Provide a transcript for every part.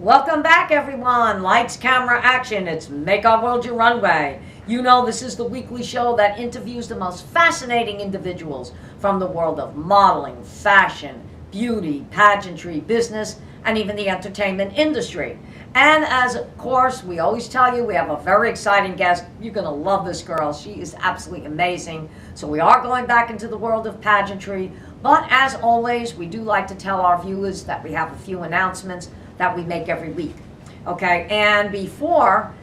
Welcome back, everyone. Lights, camera, action. It's Make Our World Your Runway. You know this is the weekly show that interviews the most fascinating individuals from the world of modeling, fashion, beauty, pageantry, business, and even the entertainment industry. And as of course, we always tell you, we have a very exciting guest. You're going to love this girl. She is absolutely amazing. So we are going back into the world of pageantry. But as always, we do like to tell our viewers that we have a few announcements that we make every week. Okay, and before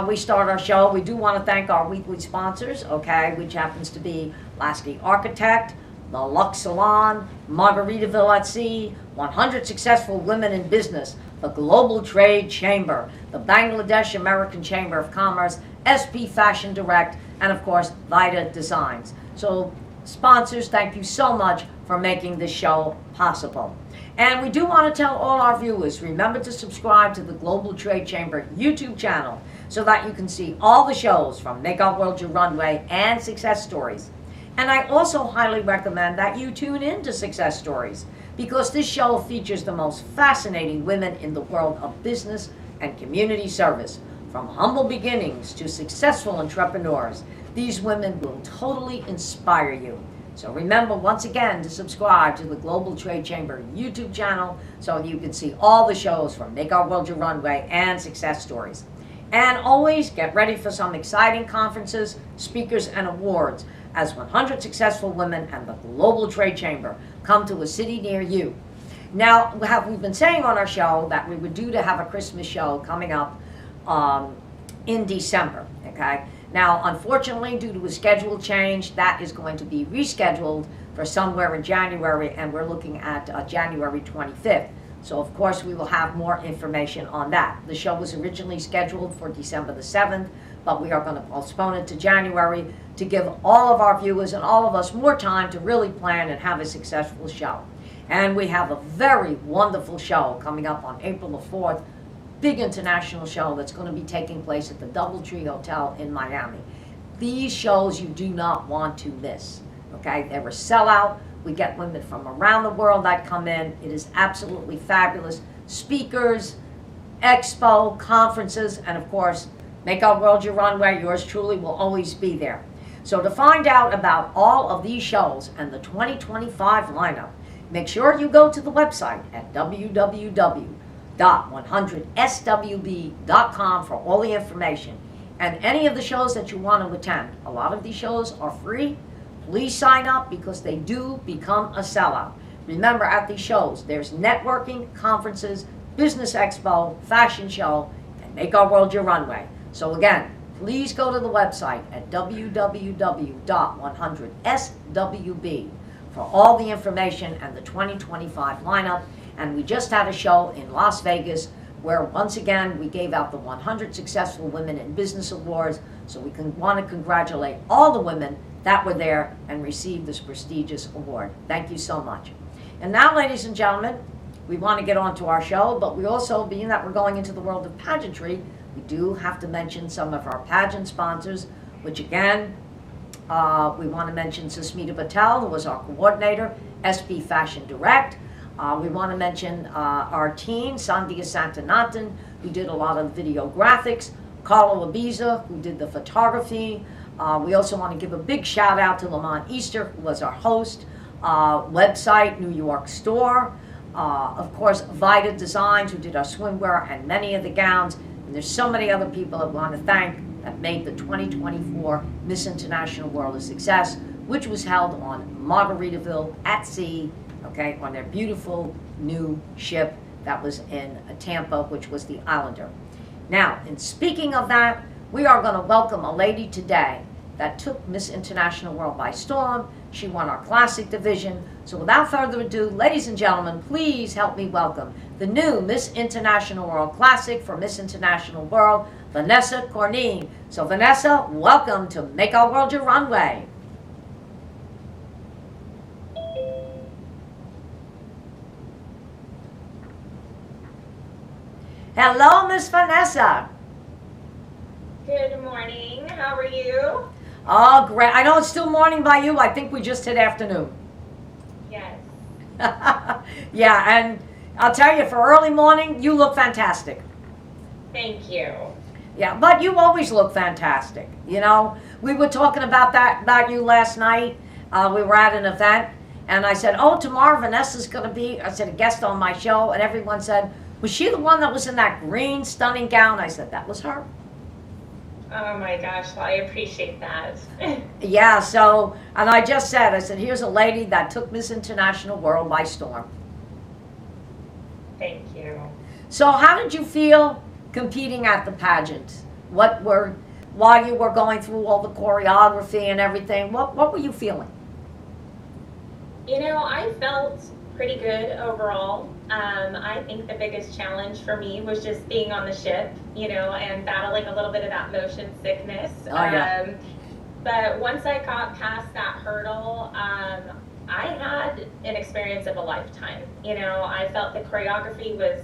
we start our show, we do want to thank our weekly sponsors, okay, which happens to be Lasky Architect, the Lux Salon, Margaritaville at Sea, 100 Successful Women in Business, the Global Trade Chamber, the Bangladesh American Chamber of Commerce, SP Fashion Direct, and of course, Vida Designs. So sponsors, thank you so much for making this show possible. And we do want to tell all our viewers, remember to subscribe to the Global Trade Chamber YouTube channel so that you can see all the shows from Make Our World Your Runway and Success Stories. And I also highly recommend that you tune in to Success Stories because this show features the most fascinating women in the world of business and community service. From humble beginnings to successful entrepreneurs, these women will totally inspire you. So remember, once again, to subscribe to the Global Trade Chamber YouTube channel so you can see all the shows from Make Our World Your Runway and Success Stories. And always get ready for some exciting conferences, speakers, and awards as 100 Successful Women and the Global Trade Chamber come to a city near you. Now, we've been saying on our show that we were due to have a Christmas show coming up in December, okay? Now, unfortunately, due to a schedule change, that is going to be rescheduled for somewhere in January, and we're looking at January 25th. So, of course, we will have more information on that. The show was originally scheduled for December the 7th, but we are going to postpone it to January to give all of our viewers and all of us more time to really plan and have a successful show. And we have a very wonderful show coming up on April the 4th. Big international show that's going to be taking place at the DoubleTree Hotel in Miami. These shows you do not want to miss. Okay, they're a sellout. We get women from around the world that come in. It is absolutely fabulous. Speakers, expo, conferences, and of course, Make Our World Your Runway. Yours truly will always be there. So to find out about all of these shows and the 2025 lineup, make sure you go to the website at www.100swb.com for all the information and any of the shows that you want to attend. A lot of these shows are free. Please sign up because they do become a sellout. Remember, at these shows, there's networking, conferences, business expo, fashion show, and Make Our World Your Runway. So again, please go to the website at www.100swb for all the information and the 2025 lineup. And we just had a show in Las Vegas where once again we gave out the 100 Successful Women in Business Awards. So we want to congratulate all the women that were there and received this prestigious award. Thank you so much. And now, ladies and gentlemen, we want to get on to our show, but we also, being that we're going into the world of pageantry, we do have to mention some of our pageant sponsors, which again, we want to mention Susmita Patel, who was our coordinator, SP Fashion Direct. We want to mention our team, Sandhya Santanathan, who did a lot of video graphics, Carlo Abiza, who did the photography. We also want to give a big shout out to Lamont Easter, who was our host, website, New York store. Of course, Vida Designs, who did our swimwear and many of the gowns. And there's so many other people I want to thank that made the 2024 Miss International World a success, which was held on Margaritaville at Sea, okay, on their beautiful new ship that was in Tampa, which was the Islander. Now, in speaking of that, we are going to welcome a lady today that took Miss International World by storm. She won our classic division. So without further ado, ladies and gentlemen, please help me welcome the new Miss International World Classic for Miss International World, Vanessa Courneen. So Vanessa, welcome to Make Our World Your Runway. Hello, Miss Vanessa. Good morning. How are you? Oh, great. I know it's still morning by you. I think we just hit afternoon. Yes. Yeah, and I'll tell you, for early morning, you look fantastic. Thank you. Yeah, but you always look fantastic. You know, we were talking about you last night. We were at an event, and I said, "Oh, tomorrow Vanessa's going to be," I said, "a guest on my show," and everyone said, "Was she the one that was in that green stunning gown?" I said, "That was her." Oh my gosh, well, I appreciate that. Yeah, so, and I just said, I said, "Here's a lady that took Miss International World by storm." Thank you. So how did you feel competing at the pageant? While you were going through all the choreography and everything, what were you feeling? You know, I felt pretty good overall. I think the biggest challenge for me was just being on the ship, you know, and battling a little bit of that motion sickness. Oh, yeah. But once I got past that hurdle, I had an experience of a lifetime. You know, I felt the choreography was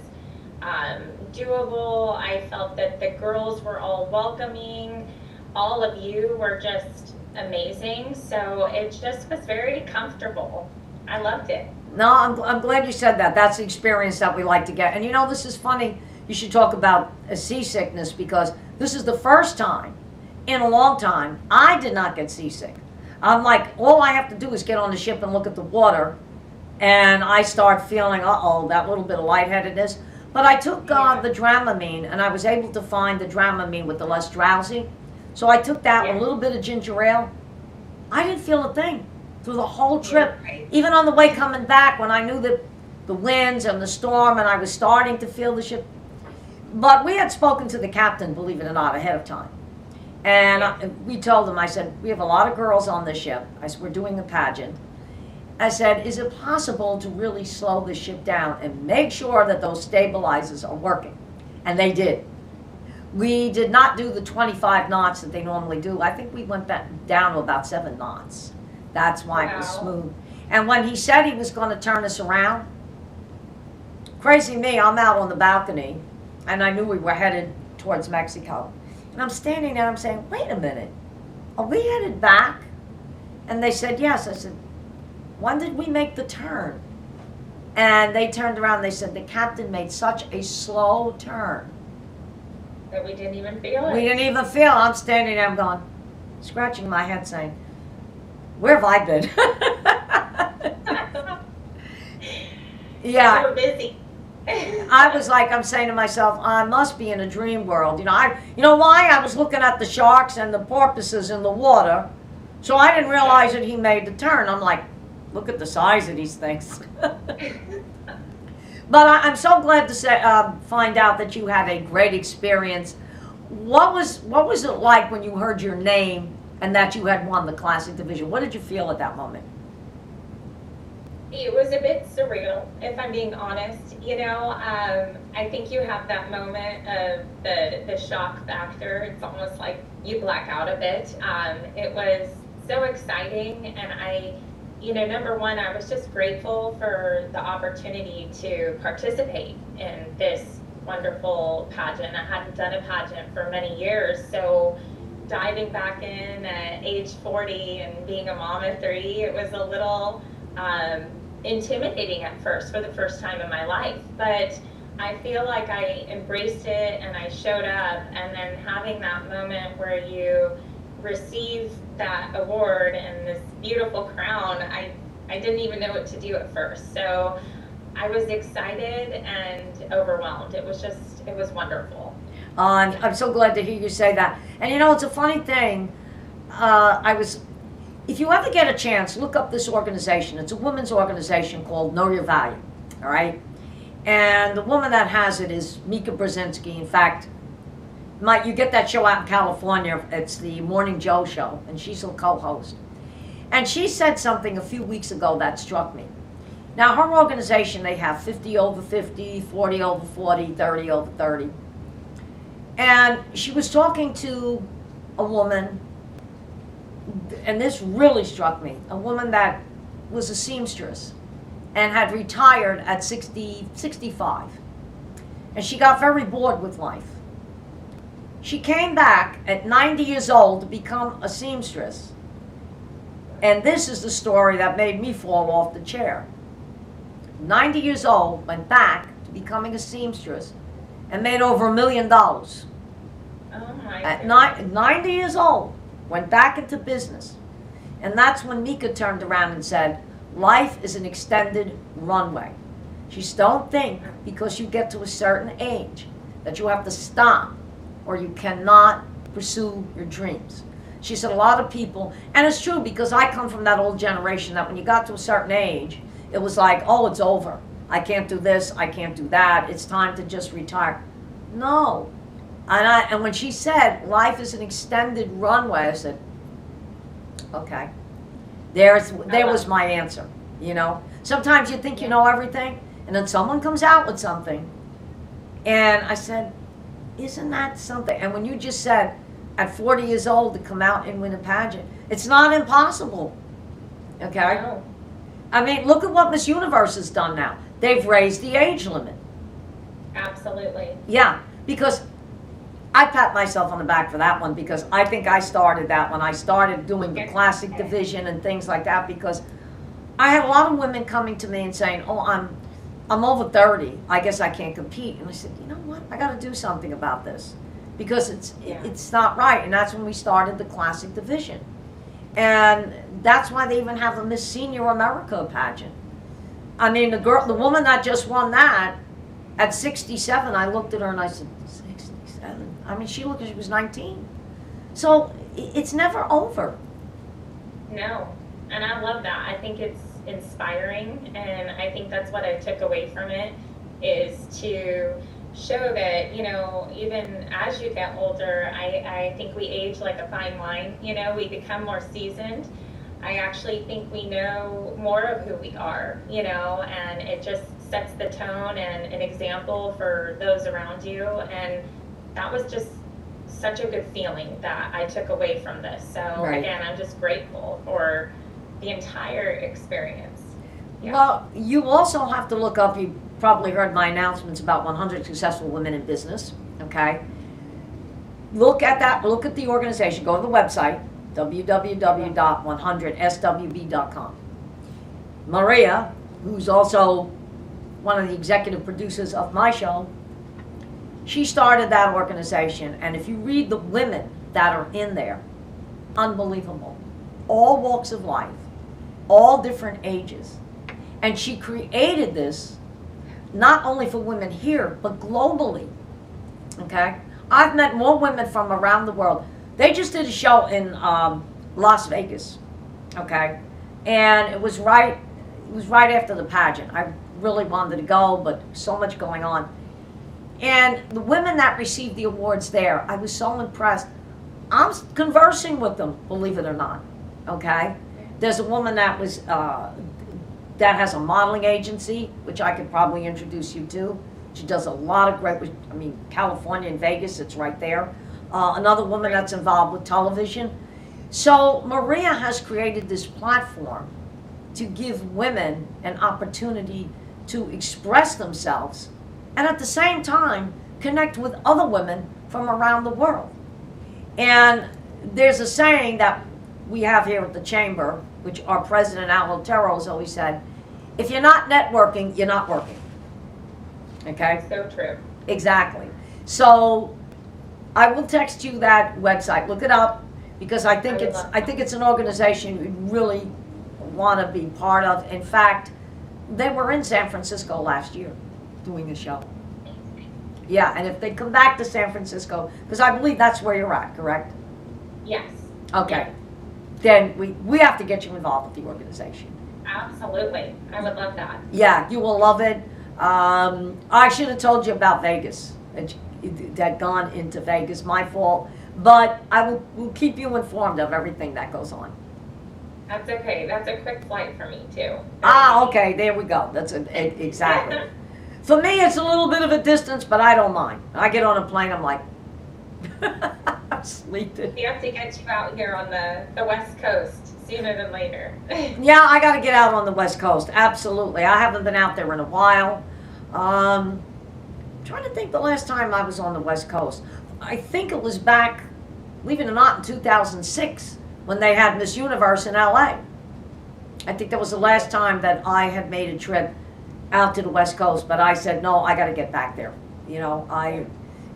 doable. I felt that the girls were all welcoming. All of you were just amazing. So it just was very comfortable. I loved it. No, I'm glad you said that. That's the experience that we like to get. And you know, this is funny. You should talk about a seasickness, because this is the first time in a long time I did not get seasick. I'm like, all I have to do is get on the ship and look at the water, and I start feeling, uh-oh, that little bit of lightheadedness. But I took the Dramamine, and I was able to find the Dramamine with the less drowsy. So I took that with a little bit of ginger ale. I didn't feel a thing through the whole trip. Right. Even on the way coming back, when I knew that the winds and the storm, and I was starting to feel the ship. But we had spoken to the captain, believe it or not, ahead of time. And we told him, I said, we have a lot of girls on the ship. I said, we're doing a pageant. I said, is it possible to really slow the ship down and make sure that those stabilizers are working? And they did. We did not do the 25 knots that they normally do. I think we went back down to about 7 knots. That's why it was smooth. And when he said he was going to turn us around, crazy me, I'm out on the balcony, and I knew we were headed towards Mexico. And I'm standing there, I'm saying, wait a minute, are we headed back? And they said, yes. I said, when did we make the turn? And they turned around, they said, the captain made such a slow turn that we didn't even feel it. We didn't even feel it. I'm standing there, I'm going, scratching my head saying, where have I been? Yeah. So busy. I was like, I'm saying to myself, I must be in a dream world. You know why? I was looking at the sharks and the porpoises in the water, so I didn't realize that he made the turn. I'm like, look at the size of these things. But I'm so glad to find out that you had a great experience. What was it like when you heard your name and that you had won the classic division? What did you feel at that moment? It was a bit surreal, if I'm being honest. You know, I think you have that moment of the shock factor. It's almost like you black out a bit. It was so exciting, and number one, I was just grateful for the opportunity to participate in this wonderful pageant. I hadn't done a pageant for many years, so diving back in at age 40 and being a mom of 3, it was a little intimidating at first, for the first time in my life. But I feel like I embraced it and I showed up, and then having that moment where you receive that award and this beautiful crown, I didn't even know what to do at first. So I was excited and overwhelmed. It was wonderful. I'm so glad to hear you say that. And you know, it's a funny thing. If you ever get a chance, look up this organization. It's a women's organization called Know Your Value, all right? And the woman that has it is 𝐷𝐿𝐿 Brzezinski. In fact, you get that show out in California. It's the Morning Joe show, and she's a co-host. And she said something a few weeks ago that struck me. Now, her organization, they have 50 over 50, 40 over 40, 30 over 30. And she was talking to a woman, and this really struck me, a woman that was a seamstress and had retired at 65. And she got very bored with life. She came back at 90 years old to become a seamstress. And this is the story that made me fall off the chair. 90 years old, went back to becoming a seamstress and made over $1 million. Oh my At goodness. 90 years old, went back into business. And that's when 𝐷𝐿𝐿 turned around and said, life is an extended runway. She said, don't think because you get to a certain age that you have to stop or you cannot pursue your dreams. She said a lot of people, and it's true because I come from that old generation that when you got to a certain age, it was like, oh, it's over. I can't do this, I can't do that, it's time to just retire. No. And when she said, life is an extended runway, I said, okay. There was my answer, you know. Sometimes you think you know everything, and then someone comes out with something. And I said, isn't that something? And when you just said, at 40 years old to come out and win a pageant, it's not impossible, okay? No. I mean, look at what Miss Universe has done now. They've raised the age limit. Absolutely. Yeah, because I pat myself on the back for that one because I think I started that when I started doing the classic division and things like that, because I had a lot of women coming to me and saying, oh, I'm over 30, I guess I can't compete. And I said, you know what, I got to do something about this because it's not right. And that's when we started the classic division. And that's why they even have a Miss Senior America pageant. I mean, the woman that just won that, at 67, I looked at her and I said, 67? I mean, she looked like she was 19. So it's never over. No, and I love that. I think it's inspiring, and I think that's what I took away from it, is to show that, you know, even as you get older, I think we age like a fine wine, you know, we become more seasoned. I actually think we know more of who we are, you know, and it just sets the tone and an example for those around you. And that was just such a good feeling that I took away from this. So Right. Again, I'm just grateful for the entire experience. Yeah. Well, you also have to look up, you probably heard my announcements about 100 successful women in business, okay? Look at that, look at the organization, go to the website, www.100swb.com. Maria, who's also one of the executive producers of my show, she started that organization, and if you read the women that are in there, unbelievable. All walks of life, all different ages. And she created this not only for women here, but globally, okay? I've met more women from around the world. They just did a show in Las Vegas, okay? And it was right after the pageant. I really wanted to go, but so much going on. And the women that received the awards there, I was so impressed. I'm conversing with them, believe it or not, okay? There's a woman that was, that has a modeling agency, which I could probably introduce you to. She does a lot of great, I mean, California and Vegas, it's right there. Another woman that's involved with television. So Maria has created this platform to give women an opportunity to express themselves and at the same time connect with other women from around the world. And there's a saying that we have here at the chamber, which our president Al Otero has always said, if you're not networking, you're not working. Okay? So true. Exactly. So I will text you that website. Look it up, because I think it's an organization you really want to be part of. In fact, they were in San Francisco last year doing a show. Yeah, and if they come back to San Francisco, because I believe that's where you're at, correct? Yes. Okay. Then we have to get you involved with the organization. Absolutely. I would love that. Yeah, you will love it. I should have told you about Vegas. That gone into Vegas, my fault. But I will keep you informed of everything that goes on. That's okay. That's a quick flight for me too. Okay, there we go. That's exactly. For me, it's a little bit of a distance, but I don't mind. I get on a plane, I'm like, I'm sleeping. We have to get you out here on the West Coast sooner than later. Yeah, I got to get out on the West Coast. Absolutely. I haven't been out there in a while. Trying to think the last time I was on the West Coast. I think it was back, believe it or not, in 2006 when they had Miss Universe in LA. I think that was the last time that I had made a trip out to the West Coast, but I said, no, I got to get back there. You know, I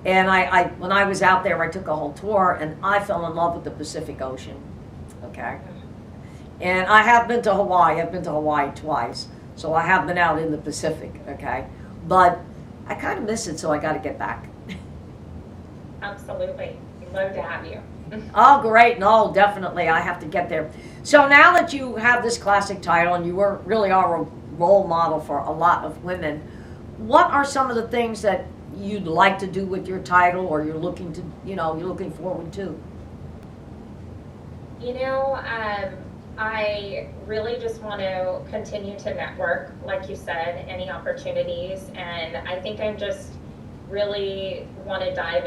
when I was out there, I took a whole tour, and I fell in love with the Pacific Ocean, okay? And I have been to Hawaii. I've been to Hawaii twice, so I have been out in the Pacific, okay? But I kind of miss it, so I got to get back. Absolutely. We'd love to have you. Oh, great. No, definitely. I have to get there. So now that you have this classic title, and you really are a role model for a lot of women, what are some of the things that you'd like to do with your title, or you're looking to, you're looking forward to? You know, I really just want to continue to network, like you said, any opportunities, and I think I'm just really want to dive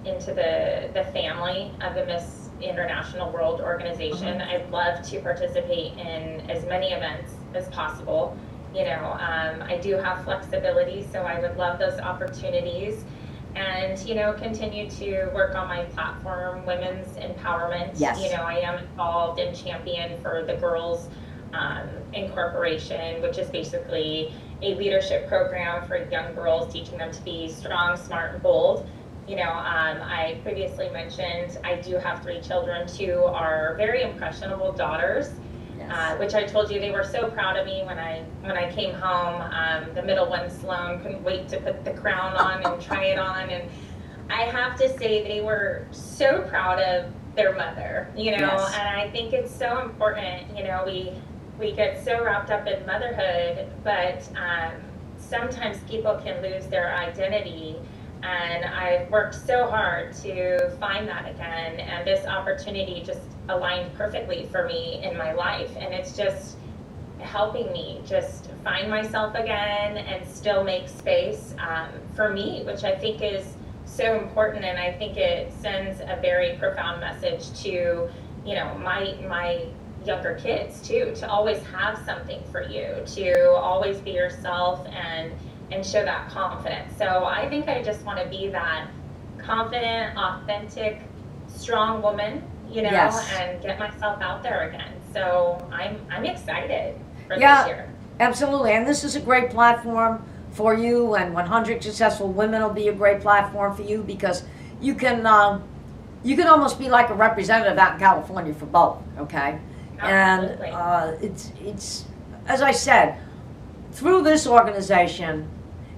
into the family of the Miss International World Organization. I'd love to participate in as many events as possible. You know, I do have flexibility, so I would love those opportunities. And, continue to work on my platform, women's empowerment. Yes. I am involved in Champion for the Girls Incorporation, which is basically a leadership program for young girls, teaching them to be strong, smart, and bold. I previously mentioned I do have 3 children. 2 are very impressionable daughters. Yes. Which I told you they were so proud of me when I came home. The middle one, Sloan, couldn't wait to put the crown on and try it on. And I have to say they were so proud of their mother, Yes. And I think it's so important, we get so wrapped up in motherhood, but sometimes people can lose their identity. And I've worked so hard to find that again, and this opportunity just aligned perfectly for me in my life, and it's just helping me just find myself again and still make space for me, which I think is so important, and I think it sends a very profound message to my younger kids too, to always have something for you, to always be yourself and show that confidence. So I think I just want to be that confident, authentic, strong woman, Yes. and get myself out there again. So I'm excited for this year. Absolutely. And this is a great platform for you, and 100 Successful Women will be a great platform for you, because you can almost be like a representative out in California for both, okay? Absolutely. And it's as I said, through this organization.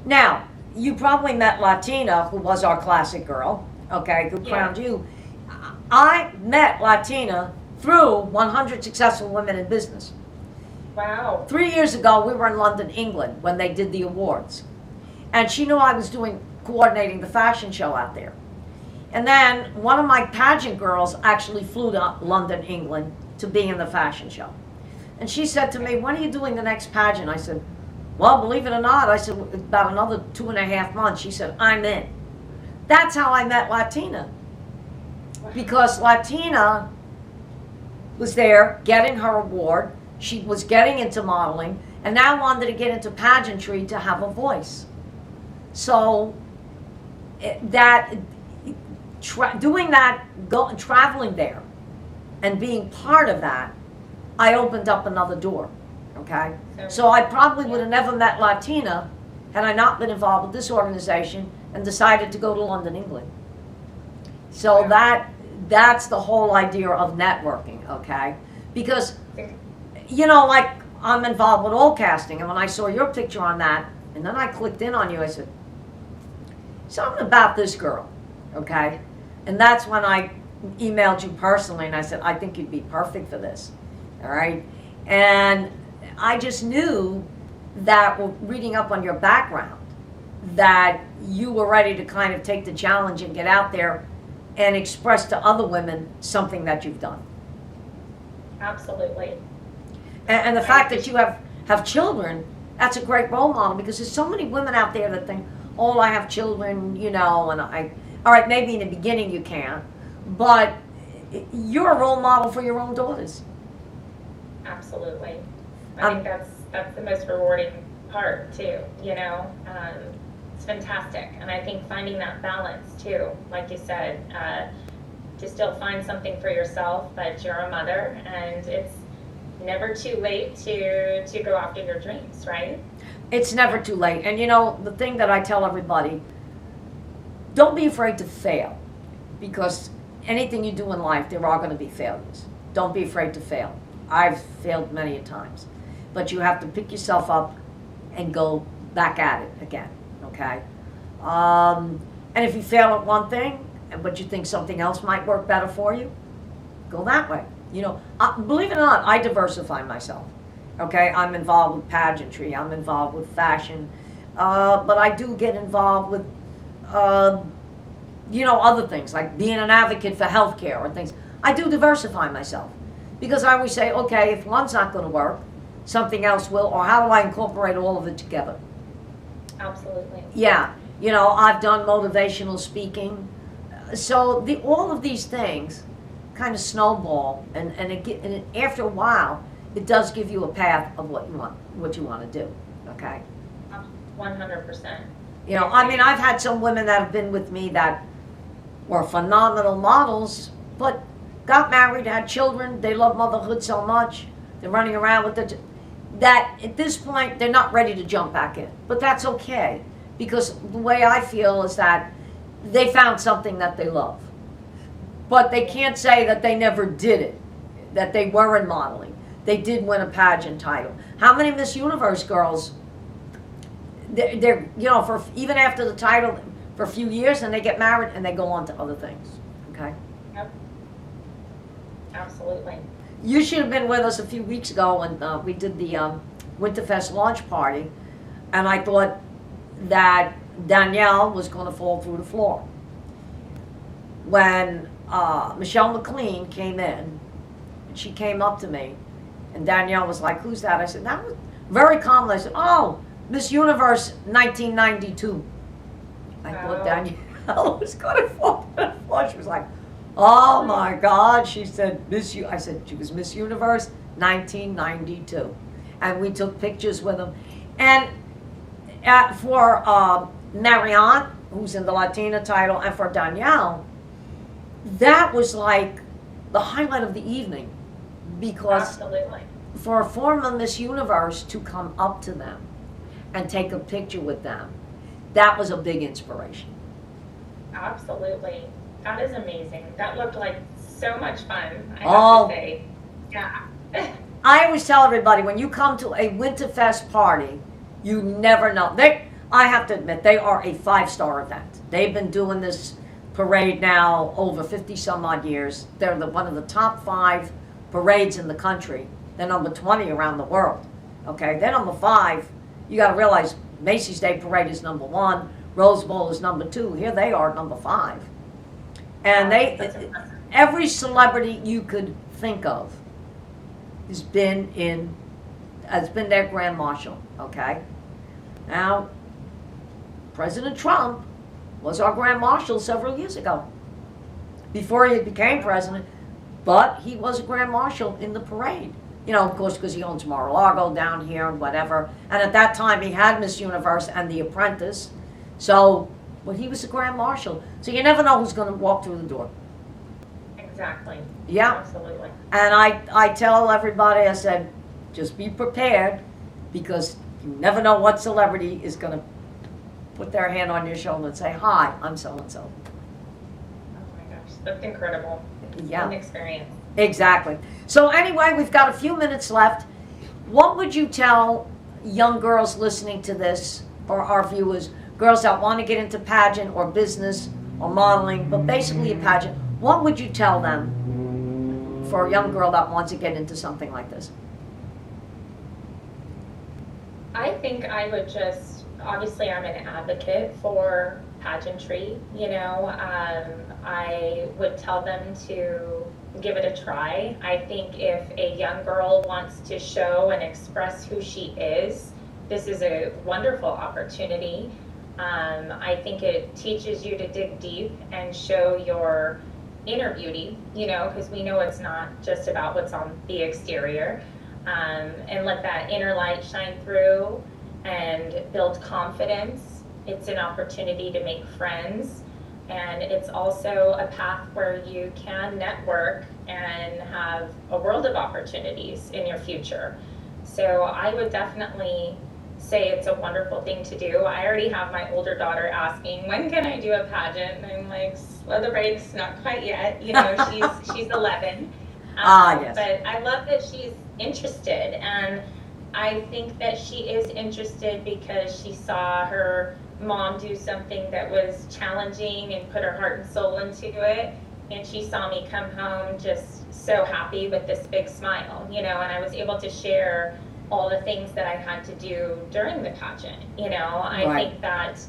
Now, you probably met Latina, who was our classic girl, okay, who crowned you. I met Latina through 100 Successful Women in Business. Wow. 3 years ago, we were in London, England, when they did the awards. And she knew I was coordinating the fashion show out there. And then one of my pageant girls actually flew to London, England to be in the fashion show. And she said to me, when are you doing the next pageant? I said, well, believe it or not, I said, about another 2.5 months. She said, I'm in. That's how I met Latina. Because Latina was there getting her award. She was getting into modeling, and now wanted to get into pageantry to have a voice. So doing that, traveling there, and being part of that, I opened up another door, okay? So I probably would have never met Latina had I not been involved with this organization and decided to go to London, England. So that's the whole idea of networking, okay? Because, like I'm involved with all casting, and when I saw your picture on that, and then I clicked in on you, I said, something about this girl, okay? And that's when I emailed you personally, and I said, I think you'd be perfect for this. All right, and I just knew that, reading up on your background, that you were ready to kind of take the challenge and get out there and express to other women something that you've done. Absolutely. And the fact that you have children, that's a great role model, because there's so many women out there that think, oh, I have children, and all right, maybe in the beginning you can, but you're a role model for your own daughters. Absolutely. I think that's the most rewarding part too, it's fantastic. And I think finding that balance too, like you said, to still find something for yourself, but you're a mother, and never too late to go after your dreams, right? It's never too late. And you know, the thing that I tell everybody, don't be afraid to fail, because anything you do in life, there are going to be failures. Don't be afraid to fail. I've failed many a times, but you have to pick yourself up and go back at it again, okay? And if you fail at one thing, but you think something else might work better for you, go that way. You know, believe it or not, I diversify myself, okay? I'm involved with pageantry, I'm involved with fashion, but I do get involved with, you know, other things, like being an advocate for healthcare or things. I do diversify myself, because I always say, okay, if one's not going to work, something else will, or how do I incorporate all of it together? Absolutely. Yeah, you know, I've done motivational speaking, so all of these things kind of snowball, and after a while, it does give you a path of what you want to do, okay? 100%. You know, I mean, I've had some women that have been with me that were phenomenal models, but got married, had children, they love motherhood so much, they're running around with that at this point, they're not ready to jump back in. But that's okay, because the way I feel is that they found something that they love. But they can't say that they never did it, that they weren't modeling. They did win a pageant title. How many Miss Universe girls, they're you know, for even after the title, for a few years, and they get married and they go on to other things, okay? Yep. Absolutely. You should have been with us a few weeks ago when we did the Winterfest launch party, and I thought that Danielle was going to fall through the floor. When Michelle McLean came in, she came up to me, and Danielle was like, "Who's that?" I said, "That was," very calmly, I said, "Oh, Miss Universe 1992. I thought Danielle was going to fall through the floor. She was like, "Oh my God," she said, I said, she was Miss Universe 1992. And we took pictures with them. And for Marianne, who's in the Latina title, and for Danielle, that was like the highlight of the evening. Because Absolutely. for a former Miss Universe to come up to them and take a picture with them, that was a big inspiration. Absolutely. That is amazing. That looked like so much fun, I Oh. have to say. Yeah. I always tell everybody, when you come to a Winterfest party, you never know. I have to admit, they are a 5-star event. They've been doing this parade now over 50 some odd years. They're one of the top 5 parades in the country. They're number 20 around the world. Okay, they're number 5. You got to realize Macy's Day Parade is number 1. Rose Bowl is number 2. Here they are, number 5. And every celebrity you could think of has been their Grand Marshal, okay? Now, President Trump was our Grand Marshal several years ago, before he became president, but he was a Grand Marshal in the parade. You know, of course, because he owns Mar-a-Lago down here and whatever. And at that time, he had Miss Universe and The Apprentice. So, but he was a Grand Marshal. So you never know who's going to walk through the door. Exactly. Yeah. Absolutely. And I tell everybody, I said, just be prepared, because you never know what celebrity is going to put their hand on your shoulder and say, "Hi, I'm so-and-so." Oh my gosh, that's incredible. Yeah. An experience. Exactly. So anyway, we've got a few minutes left. What would you tell young girls listening to this, or our viewers, girls that want to get into pageant or business or modeling, but basically a pageant, what would you tell them for a young girl that wants to get into something like this? I think I would just, obviously I'm an advocate for pageantry, you know, I would tell them to give it a try. I think if a young girl wants to show and express who she is, this is a wonderful opportunity. I think it teaches you to dig deep and show your inner beauty, you know, because we know it's not just about what's on the exterior, and let that inner light shine through and build confidence. It's an opportunity to make friends. And it's also a path where you can network and have a world of opportunities in your future. So I would definitely say it's a wonderful thing to do. I already have my older daughter asking, when can I do a pageant? And I'm like, slow the brakes, not quite yet. You know, she's 11. Yes. But I love that she's interested, and I think that she is interested because she saw her mom do something that was challenging and put her heart and soul into it, and she saw me come home just so happy with this big smile, you know, and I was able to share all the things that I had to do during the pageant, you know. I think that,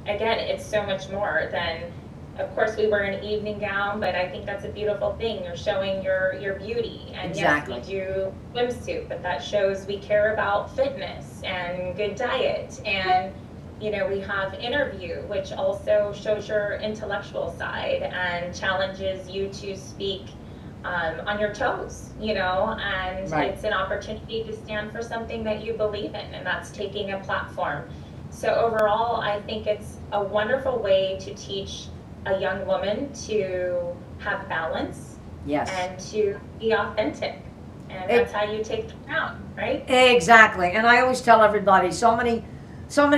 again, it's so much more than, of course, we wear an evening gown, but I think that's a beautiful thing. You're showing your beauty. And exactly. Yes, we do swimsuit, but that shows we care about fitness and good diet. And, you know, we have interview, which also shows your intellectual side and challenges you to speak on your toes, you know, and it's an opportunity to stand for something that you believe in, and that's taking a platform. So overall, I think it's a wonderful way to teach a young woman to have balance, and to be authentic, and that's how you take the crown, right? Exactly. And I always tell everybody, so many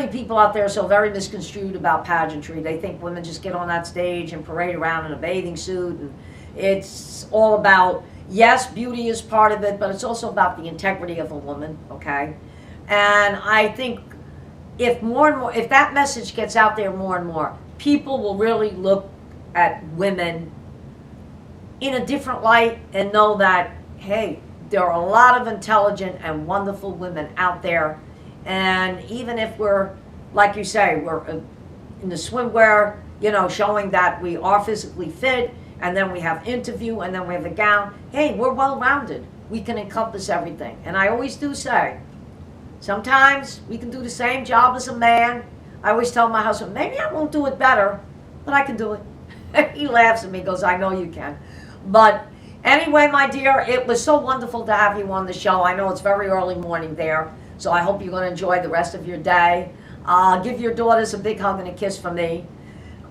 people out there are so very misconstrued about pageantry. They think women just get on that stage and parade around in a bathing suit, and it's all about, yes, beauty is part of it, but it's also about the integrity of a woman, okay? And I think if more and more, if that message gets out there more and more, people will really look at women in a different light and know that, hey, there are a lot of intelligent and wonderful women out there. And even if we're, like you say, we're in the swimwear, you know, showing that we are physically fit, and then we have interview, and then we have a gown, hey, we're well-rounded. We can encompass everything. And I always do say, sometimes we can do the same job as a man. I always tell my husband, maybe I won't do it better, but I can do it. He laughs at me, goes, I know you can. But anyway, my dear, it was so wonderful to have you on the show. I know it's very early morning there, so I hope you're going to enjoy the rest of your day. Give your daughters a big hug and a kiss from me.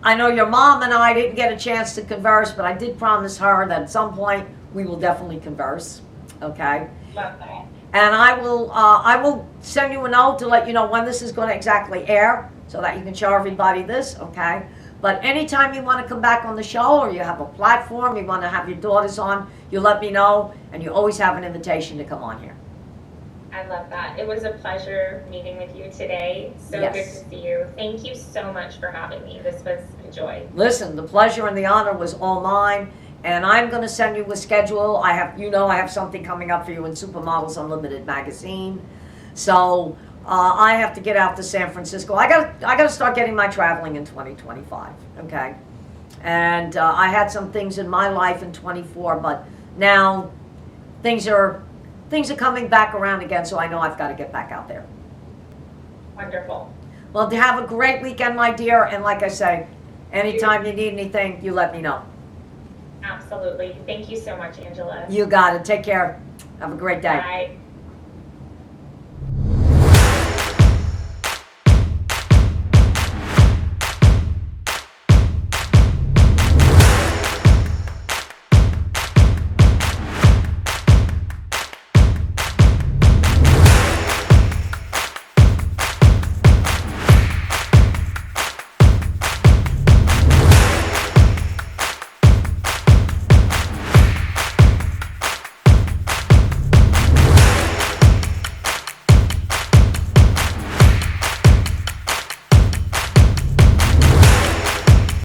I know your mom and I didn't get a chance to converse, but I did promise her that at some point we will definitely converse, okay? Love that. And I will send you a note to let you know when this is going to exactly air, so that you can show everybody this, okay? But anytime you want to come back on the show, or you have a platform, you want to have your daughters on, you let me know, and you always have an invitation to come on here. I love that. It was a pleasure meeting with you today. So good to see you. Thank you so much for having me. This was a joy. Listen, the pleasure and the honor was all mine. And I'm going to send you a schedule. I have something coming up for you in Supermodels Unlimited magazine. So I have to get out to San Francisco. I got to start getting my traveling in 2025. Okay, and I had some things in my life in 24, but now things are coming back around again. So I know I've got to get back out there. Wonderful. Well, have a great weekend, my dear. And like I say, anytime you need anything, you let me know. Absolutely. Thank you so much, Angela. You got it. Take care. Have a great day. Bye.